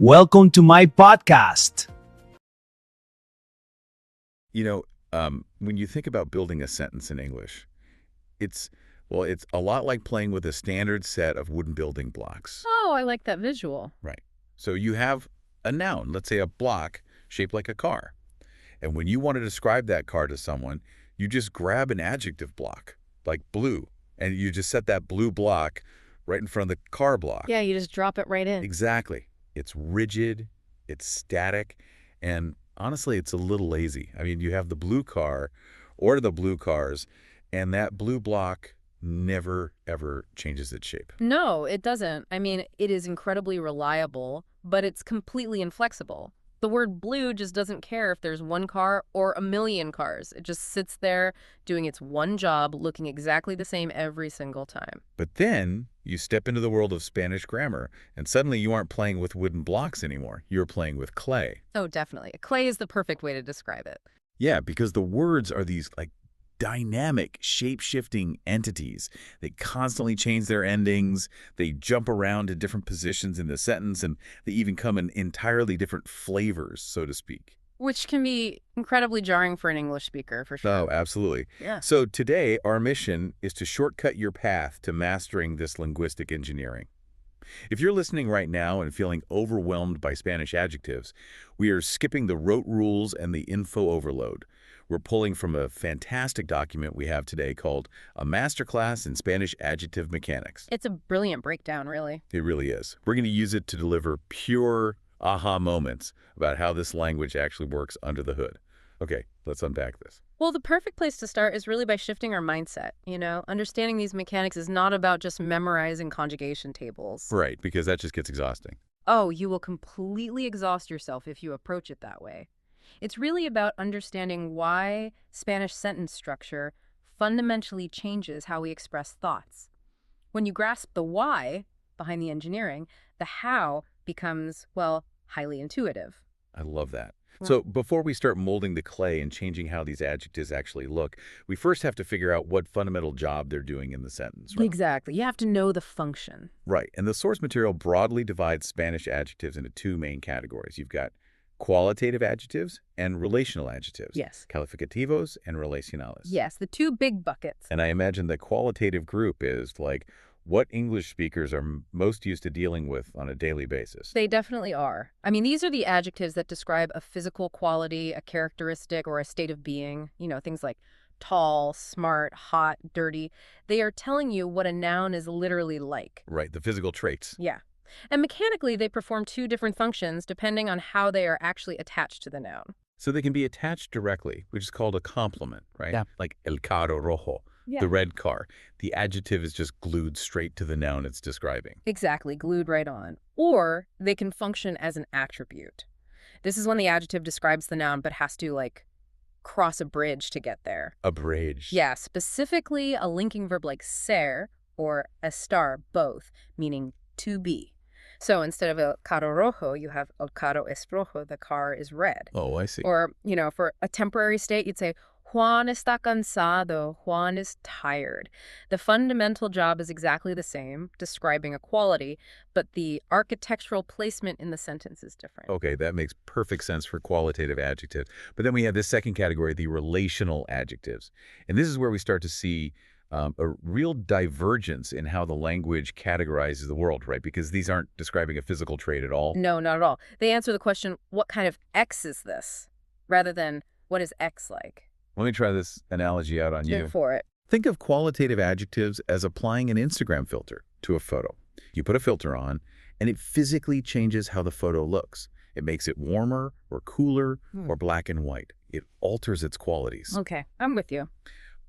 Welcome to my podcast. When you think about building a sentence in English, it's a lot like playing with a standard set of wooden building blocks. Oh, I like that visual. Right. So you have a noun, let's say a block shaped like a car. And when you want to describe that car to someone, you just grab an adjective block, like blue, and you just set that blue block right in front of the car block. Yeah, you just drop it right in. Exactly. It's rigid, it's static, and honestly, it's a little lazy. I mean, you have the blue car or the blue cars, and that blue block never, ever changes its shape. No, it doesn't. I mean, it is incredibly reliable, but it's completely inflexible. The word blue just doesn't care if there's one car or a million cars. It just sits there doing its one job, looking exactly the same every single time. But then you step into the world of Spanish grammar, and suddenly you aren't playing with wooden blocks anymore. You're playing with clay. Oh, definitely. Clay is the perfect way to describe it. Yeah, because the words are these dynamic, shape-shifting entities. They constantly change their endings. They jump around to different positions in the sentence, and they even come in entirely different flavors, so to speak. Which can be incredibly jarring for an English speaker, for sure. Oh, absolutely. Yeah. So today, our mission is to shortcut your path to mastering this linguistic engineering. If you're listening right now and feeling overwhelmed by Spanish adjectives, we are skipping the rote rules and the info overload. We're pulling from a fantastic document we have today called A Masterclass in Spanish Adjective Mechanics. It's a brilliant breakdown, really. It really is. We're going to use it to deliver pure aha moments about how this language actually works under the hood. Okay, let's unpack this. Well, the perfect place to start is really by shifting our mindset. Understanding these mechanics is not about just memorizing conjugation tables. Right, because that just gets exhausting. Oh, you will completely exhaust yourself if you approach it that way. It's really about understanding why Spanish sentence structure fundamentally changes how we express thoughts. When you grasp the why behind the engineering, the how becomes, well, highly intuitive. I love that. So before we start molding the clay and changing how these adjectives actually look, we first have to figure out what fundamental job they're doing in the sentence. Right? Exactly. You have to know the function. Right. And the source material broadly divides Spanish adjectives into two main categories. You've got qualitative adjectives and relational adjectives. Yes. Calificativos and relacionales. Yes, the two big buckets. And I imagine the qualitative group is like what English speakers are most used to dealing with on a daily basis. They definitely are. I mean, these are the adjectives that describe a physical quality, a characteristic, or a state of being. Things like tall, smart, hot, dirty. They are telling you what a noun is literally like. Right, the physical traits. Yeah. And mechanically, they perform two different functions depending on how they are actually attached to the noun. So they can be attached directly, which is called a complement, right? Yeah. Like el carro rojo, the red car. The adjective is just glued straight to the noun it's describing. Exactly, glued right on. Or they can function as an attribute. This is when the adjective describes the noun but has to, cross a bridge to get there. A bridge. Yeah, specifically a linking verb like ser or estar, both, meaning to be. So instead of el carro rojo, you have el carro es rojo, the car is red. Oh, I see. Or, for a temporary state, you'd say, Juan está cansado, Juan is tired. The fundamental job is exactly the same, describing a quality, but the architectural placement in the sentence is different. Okay, that makes perfect sense for qualitative adjectives. But then we have this second category, the relational adjectives. And this is where we start to see a real divergence in how the language categorizes the world, right? Because these aren't describing a physical trait at all. No, not at all. They answer the question, what kind of X is this? Rather than, what is X like? Let me try this analogy out on you. Go for it. Think of qualitative adjectives as applying an Instagram filter to a photo. You put a filter on, and it physically changes how the photo looks. It makes it warmer or cooler or black and white. It alters its qualities. Okay, I'm with you.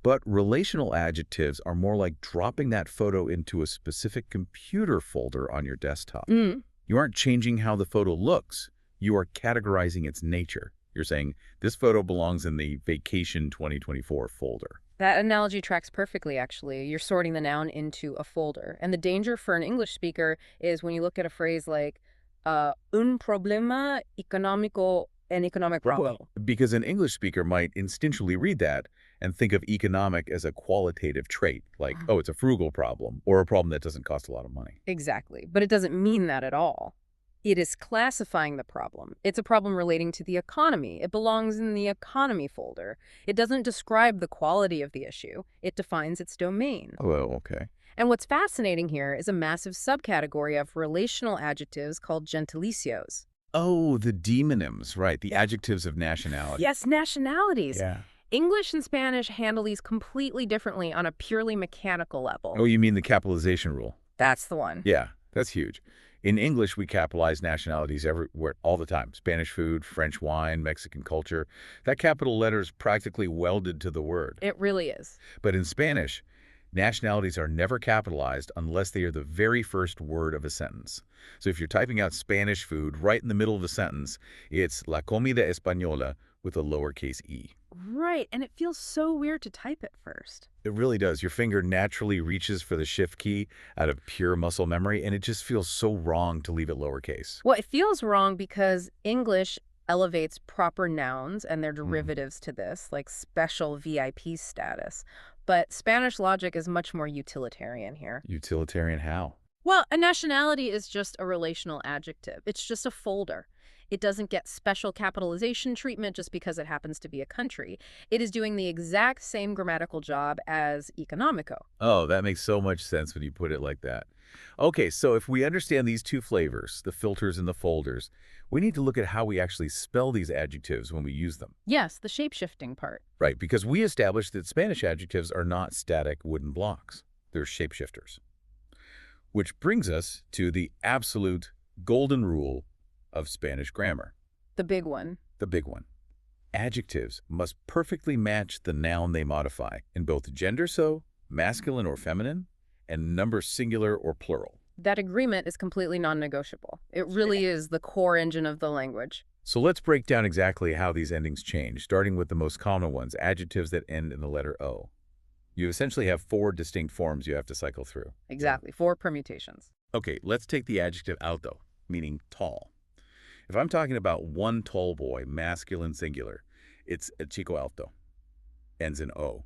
But relational adjectives are more like dropping that photo into a specific computer folder on your desktop. You aren't changing how the photo looks. You are categorizing its nature. You're saying, this photo belongs in the Vacation 2024 folder. That analogy tracks perfectly, actually. You're sorting the noun into a folder. And the danger for an English speaker is when you look at a phrase like, un problema económico, an economic problem. Because an English speaker might instinctually read that and think of economic as a qualitative trait, like, oh, it's a frugal problem or a problem that doesn't cost a lot of money. Exactly. But it doesn't mean that at all. It is classifying the problem. It's a problem relating to the economy. It belongs in the economy folder. It doesn't describe the quality of the issue. It defines its domain. Oh, okay. And what's fascinating here is a massive subcategory of relational adjectives called gentilicios. Oh, the demonyms, right, the adjectives of nationality. Yes, nationalities. Yeah. English and Spanish handle these completely differently on a purely mechanical level. Oh, you mean the capitalization rule? That's the one. Yeah, that's huge. In English, we capitalize nationalities everywhere, all the time. Spanish food, French wine, Mexican culture. That capital letter is practically welded to the word. It really is. But in Spanish, nationalities are never capitalized unless they are the very first word of a sentence. So if you're typing out Spanish food right in the middle of a sentence, it's la comida española with a lowercase e. Right, and it feels so weird to type it first. It really does. Your finger naturally reaches for the shift key out of pure muscle memory, and it just feels so wrong to leave it lowercase. Well, it feels wrong because English elevates proper nouns and their derivatives to this, like special VIP status. But Spanish logic is much more utilitarian here. Utilitarian how? Well, a nationality is just a relational adjective. It's just a folder. It doesn't get special capitalization treatment just because it happens to be a country. It is doing the exact same grammatical job as economico. Oh, that makes so much sense when you put it like that. Okay, so if we understand these two flavors, the filters and the folders, we need to look at how we actually spell these adjectives when we use them. Yes, the shape-shifting part. Right, because we established that Spanish adjectives are not static wooden blocks. They're shapeshifters. Which brings us to the absolute golden rule of Spanish grammar. The big one. The big one. Adjectives must perfectly match the noun they modify in both gender, so masculine or feminine, and number singular or plural. That agreement is completely non-negotiable. It really is the core engine of the language. So let's break down exactly how these endings change, starting with the most common ones, adjectives that end in the letter O. You essentially have 4 distinct forms you have to cycle through. Exactly. 4 permutations. Okay, let's take the adjective alto, meaning tall. If I'm talking about one tall boy, masculine singular, it's el chico alto, ends in O.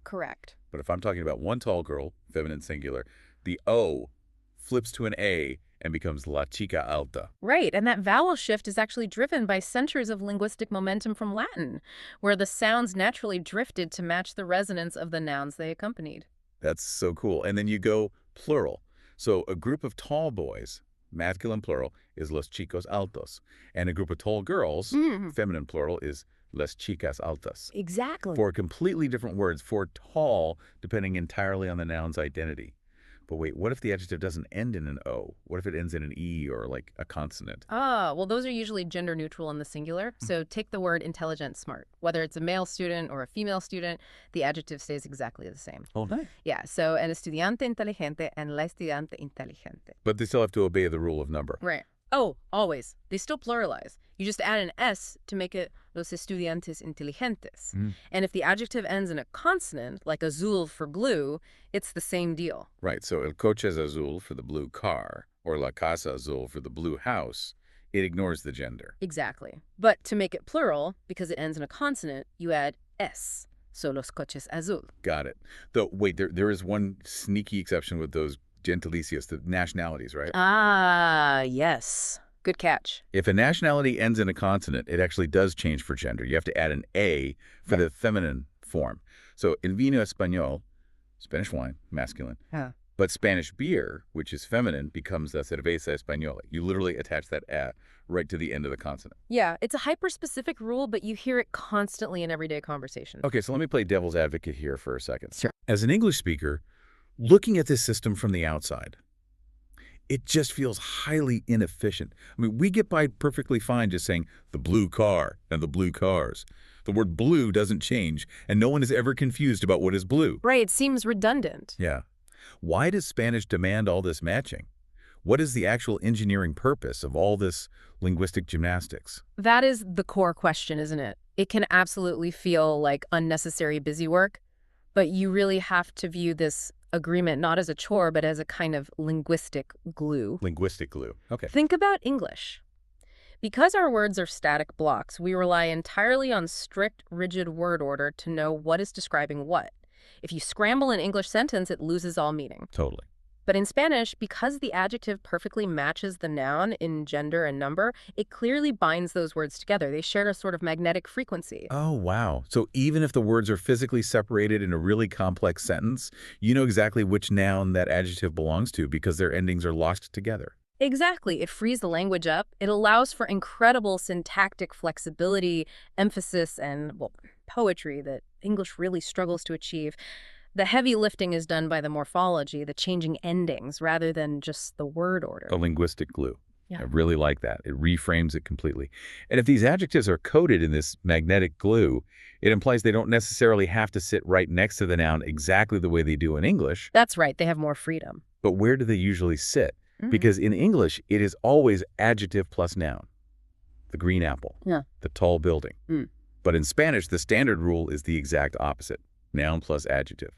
Correct. But if I'm talking about one tall girl, feminine singular, the O flips to an A and becomes la chica alta. Right, and that vowel shift is actually driven by centers of linguistic momentum from Latin, where the sounds naturally drifted to match the resonance of the nouns they accompanied. That's so cool. And then you go plural. So a group of tall boys, masculine plural, is los chicos altos. And a group of tall girls, feminine plural, is las chicas altas. Exactly. 4 completely different words for tall, depending entirely on the noun's identity. But wait, what if the adjective doesn't end in an O? What if it ends in an E or like a consonant? Well, those are usually gender neutral in the singular. So take the word intelligent, smart. Whether it's a male student or a female student, the adjective stays exactly the same. Oh, nice. Yeah, so el estudiante inteligente and la estudiante inteligente. But they still have to obey the rule of number. Right. Oh, always. They still pluralize. You just add an S to make it los estudiantes inteligentes. And if the adjective ends in a consonant, like azul for blue, it's the same deal. Right, so el coche es azul for the blue car, or la casa azul for the blue house. It ignores the gender. Exactly. But to make it plural, because it ends in a consonant, you add S. So los coches azul. Got it. Though, wait, there is one sneaky exception with those gentilicios, the nationalities, right? Ah, yes. Good catch. If a nationality ends in a consonant, it actually does change for gender. You have to add an A for the feminine form. So el vino español, Spanish wine, masculine. Huh. But Spanish beer, which is feminine, becomes la cerveza española. You literally attach that A right to the end of the consonant. Yeah, it's a hyper-specific rule, but you hear it constantly in everyday conversation. Okay, so let me play devil's advocate here for a second. Sure. As an English speaker, looking at this system from the outside, it just feels highly inefficient. I mean, we get by perfectly fine just saying the blue car and the blue cars. The word blue doesn't change, and no one is ever confused about what is blue. Right, it seems redundant. Yeah. Why does Spanish demand all this matching? What is the actual engineering purpose of all this linguistic gymnastics? That is the core question, isn't it? It can absolutely feel like unnecessary busy work, but you really have to view this agreement not as a chore, but as a kind of linguistic glue. Linguistic glue. Okay. Think about English. Because our words are static blocks, we rely entirely on strict, rigid word order to know what is describing what. If you scramble an English sentence, it loses all meaning. Totally. But in Spanish, because the adjective perfectly matches the noun in gender and number, it clearly binds those words together. They share a sort of magnetic frequency. Oh, wow. So even if the words are physically separated in a really complex sentence, you know exactly which noun that adjective belongs to because their endings are locked together. Exactly. It frees the language up. It allows for incredible syntactic flexibility, emphasis, and, well, poetry that English really struggles to achieve. The heavy lifting is done by the morphology, the changing endings, rather than just the word order. A linguistic glue. Yeah. I really like that. It reframes it completely. And if these adjectives are coated in this magnetic glue, it implies they don't necessarily have to sit right next to the noun exactly the way they do in English. That's right. They have more freedom. But where do they usually sit? Because in English, it is always adjective plus noun. The green apple. Yeah. The tall building. Mm. But in Spanish, the standard rule is the exact opposite. Noun plus adjective.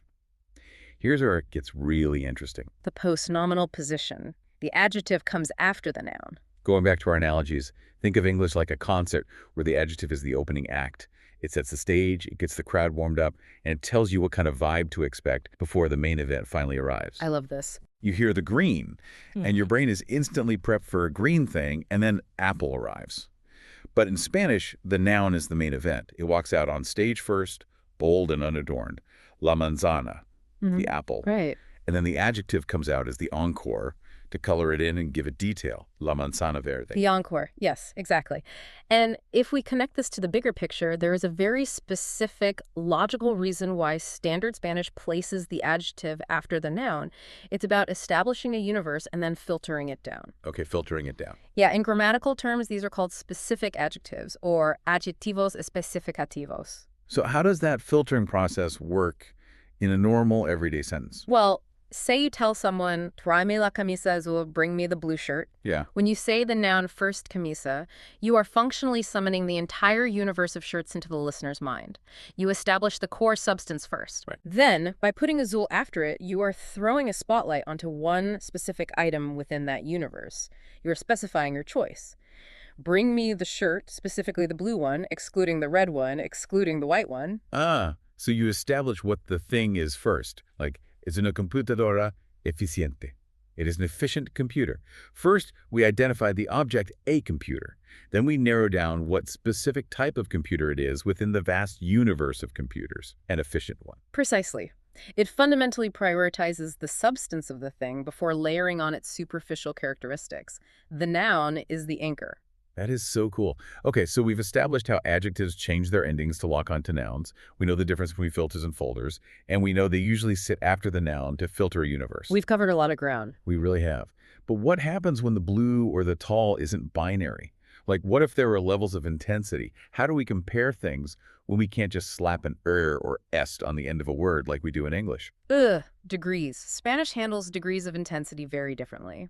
Here's where it gets really interesting. The postnominal position. The adjective comes after the noun. Going back to our analogies, think of English like a concert where the adjective is the opening act. It sets the stage, it gets the crowd warmed up, and it tells you what kind of vibe to expect before the main event finally arrives. I love this. You hear the green, and your brain is instantly prepped for a green thing, and then apple arrives. But in Spanish, the noun is the main event. It walks out on stage first, bold and unadorned. La manzana, the apple. Right. And then the adjective comes out as the encore to color it in and give it detail. La manzana verde. The encore. Yes, exactly. And if we connect this to the bigger picture, there is a very specific, logical reason why standard Spanish places the adjective after the noun. It's about establishing a universe and then filtering it down. Okay, filtering it down. Yeah, in grammatical terms, these are called specific adjectives, or adjetivos especificativos. So how does that filtering process work in a normal everyday sentence? Well, say you tell someone, tráeme la camisa azul, bring me the blue shirt. Yeah. When you say the noun first camisa, you are functionally summoning the entire universe of shirts into the listener's mind. You establish the core substance first. Right. Then, by putting azul after it, you are throwing a spotlight onto one specific item within that universe. You are specifying your choice. Bring me the shirt, specifically the blue one, excluding the red one, excluding the white one. Ah, so you establish what the thing is first. Like, es una computadora eficiente. It is an efficient computer. First, we identify the object, a computer. Then we narrow down what specific type of computer it is within the vast universe of computers, an efficient one. Precisely. It fundamentally prioritizes the substance of the thing before layering on its superficial characteristics. The noun is the anchor. That is so cool. Okay, so we've established how adjectives change their endings to lock onto nouns. We know the difference between filters and folders, and we know they usually sit after the noun to filter a universe. We've covered a lot of ground. We really have. But what happens when the blue or the tall isn't binary? Like, what if there are levels of intensity? How do we compare things when we can't just slap an or est on the end of a word like we do in English? Degrees. Spanish handles degrees of intensity very differently.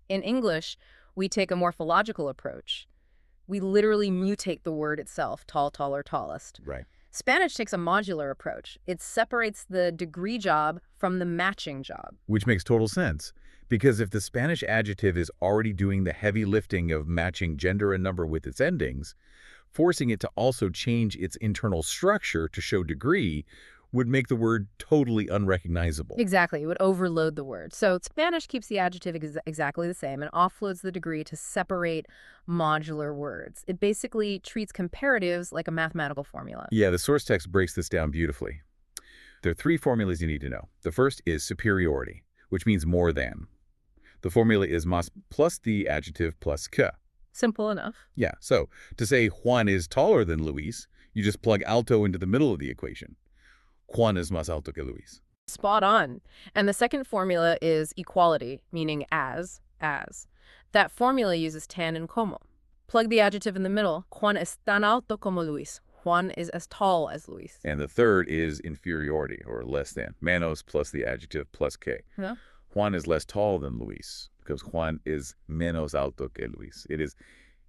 In English, we take a morphological approach. We literally mutate the word itself, tall, taller, tallest. Right. Spanish takes a modular approach. It separates the degree job from the matching job. Which makes total sense. Because if the Spanish adjective is already doing the heavy lifting of matching gender and number with its endings, forcing it to also change its internal structure to show degree would make the word totally unrecognizable. Exactly. It would overload the word. So Spanish keeps the adjective exactly the same and offloads the degree to separate modular words. It basically treats comparatives like a mathematical formula. Yeah, the source text breaks this down beautifully. There are three formulas you need to know. The first is superiority, which means more than. The formula is más plus the adjective plus que. Simple enough. Yeah, so to say Juan is taller than Luis, you just plug alto into the middle of the equation. Juan es más alto que Luis. Spot on. And the second formula is equality, meaning as. That formula uses tan and como. Plug the adjective in the middle. Juan es tan alto como Luis. Juan is as tall as Luis. And the third is inferiority, or less than. Menos plus the adjective plus que. Yeah. Juan is less tall than Luis, because Juan is menos alto que Luis. It is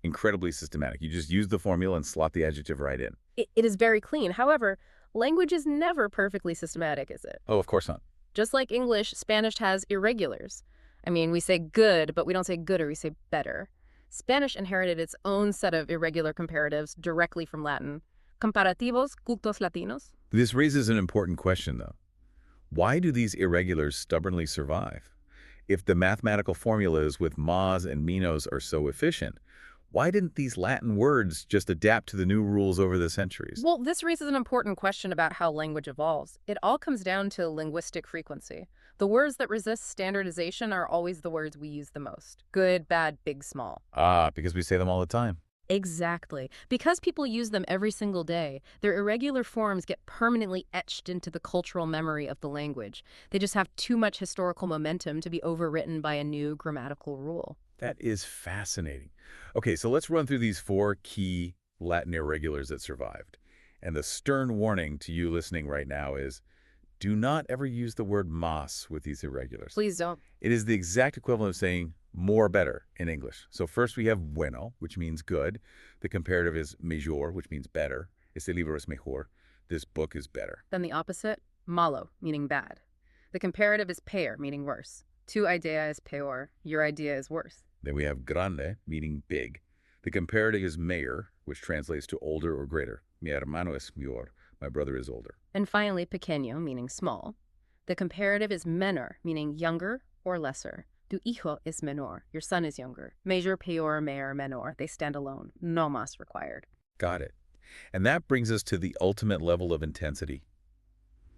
incredibly systematic. You just use the formula and slot the adjective right in. It is very clean. However, language is never perfectly systematic, is it? Oh, of course not. Just like English, Spanish has irregulars. I mean, we say good, but we don't say gooder, we say better. Spanish inherited its own set of irregular comparatives directly from Latin. Comparativos cultos latinos. This raises an important question, though. Why do these irregulars stubbornly survive? If the mathematical formulas with mas and minos are so efficient, why didn't these Latin words just adapt to the new rules over the centuries? Well, this raises an important question about how language evolves. It all comes down to linguistic frequency. The words that resist standardization are always the words we use the most. Good, bad, big, small. Ah, because we say them all the time. Exactly. Because people use them every single day, their irregular forms get permanently etched into the cultural memory of the language. They just have too much historical momentum to be overwritten by a new grammatical rule. That is fascinating. Okay, so let's run through these 4 key Latin irregulars that survived. And the stern warning to you listening right now is, do not ever use the word mas with these irregulars. Please don't. It is the exact equivalent of saying more better in English. So first we have bueno, which means good. The comparative is mejor, which means better. Este libro es mejor. This book is better. Then the opposite, malo, meaning bad. The comparative is peor, meaning worse. Tu idea is peor, your idea is worse. Then we have grande, meaning big. The comparative is mayor, which translates to older or greater. Mi hermano es mayor. My brother is older. And finally, pequeño, meaning small. The comparative is menor, meaning younger or lesser. Tu hijo es menor. Your son is younger. Major, peor, mayor, menor. They stand alone. No más required. Got it. And that brings us to the ultimate level of intensity,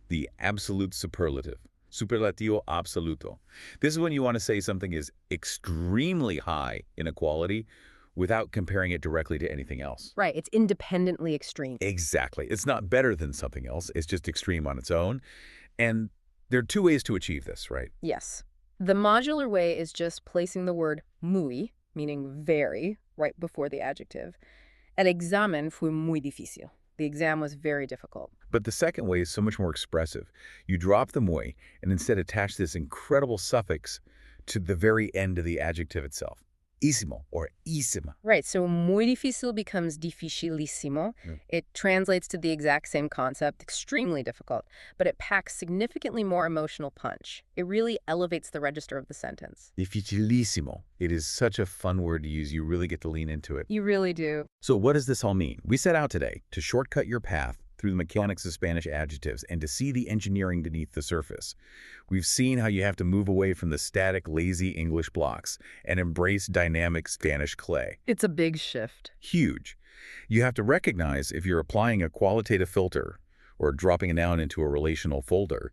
the absolute superlative. Superlativo absoluto. This is when you want to say something is extremely high in a quality without comparing it directly to anything else. Right, it's independently extreme. Exactly. It's not better than something else. It's just extreme on its own. And there are 2 ways to achieve this, right? Yes. The modular way is just placing the word muy, meaning very, right before the adjective. El examen fue muy difícil. The exam was very difficult. But the second way is so much more expressive. You drop the muy and instead attach this incredible suffix to the very end of the adjective itself. Ísimo or ísima. Right, so muy difícil becomes dificilísimo. It translates to the exact same concept, extremely difficult, but it packs significantly more emotional punch. It really elevates the register of the sentence. Dificilísimo. It is such a fun word to use. You really get to lean into it. You really do. So what does this all mean? We set out today to shortcut your path through the mechanics of Spanish adjectives and to see the engineering beneath the surface. We've seen how you have to move away from the static, lazy English blocks and embrace dynamic Spanish clay. It's a big shift. Huge. You have to recognize if you're applying a qualitative filter or dropping a noun into a relational folder.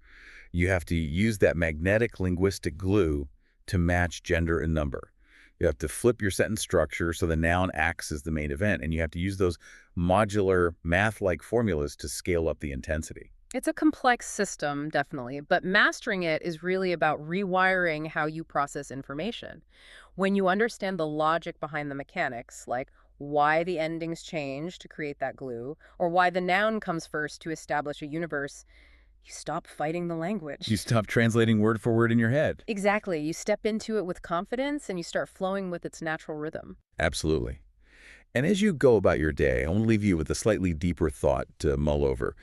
You have to use that magnetic linguistic glue to match gender and number. You have to flip your sentence structure so the noun acts as the main event, and you have to use those modular math-like formulas to scale up the intensity. It's a complex system, definitely, but mastering it is really about rewiring how you process information. When you understand the logic behind the mechanics, like why the endings change to create that glue, or why the noun comes first to establish a universe, you stop fighting the language. You stop translating word for word in your head. Exactly. You step into it with confidence and you start flowing with its natural rhythm. Absolutely. And as you go about your day, I want to leave you with a slightly deeper thought to mull over.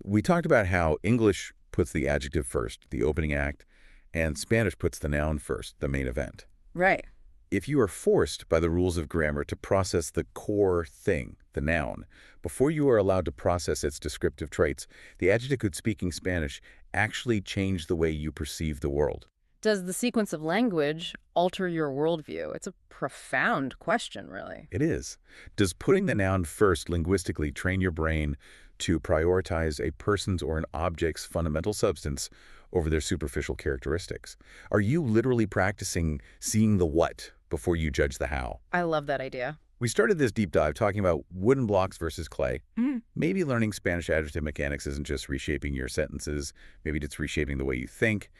We talked about how English puts the adjective first, the opening act, and Spanish puts the noun first, the main event. Right. If you are forced by the rules of grammar to process the core thing, the noun, before you are allowed to process its descriptive traits, the adjective could, speaking Spanish, actually change the way you perceive the world. Does the sequence of language alter your worldview? It's a profound question, really. It is. Does putting the noun first linguistically train your brain to prioritize a person's or an object's fundamental substance over their superficial characteristics? Are you literally practicing seeing the what before you judge the how? I love that idea. We started this deep dive talking about wooden blocks versus clay. Maybe learning Spanish adjective mechanics isn't just reshaping your sentences. Maybe it's reshaping the way you think.